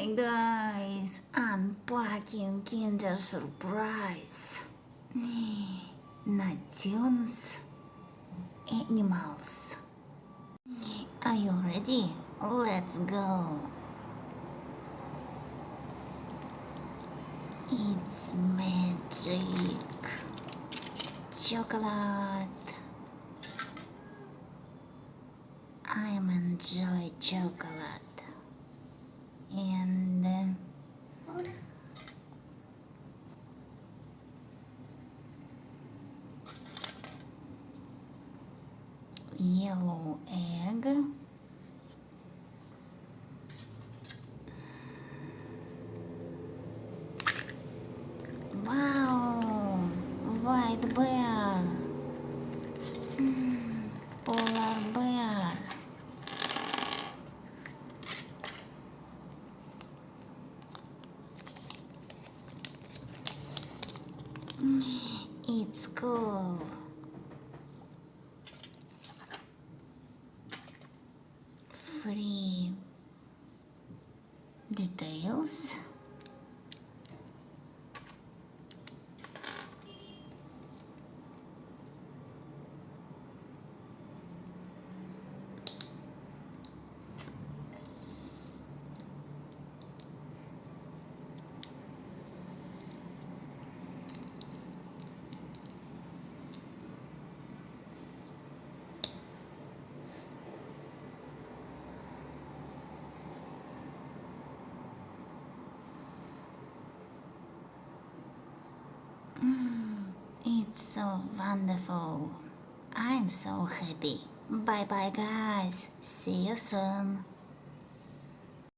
Hi guys, Unpacking Kinder Surprise. Natune's animals. Are you ready? Let's go. It's magic. Chocolate. I'm enjoy chocolate. And yellow egg. Wow, white bear. Polar bear. It's cool. Free details. It's so wonderful. I'm so happy. Bye bye, guys. See you soon.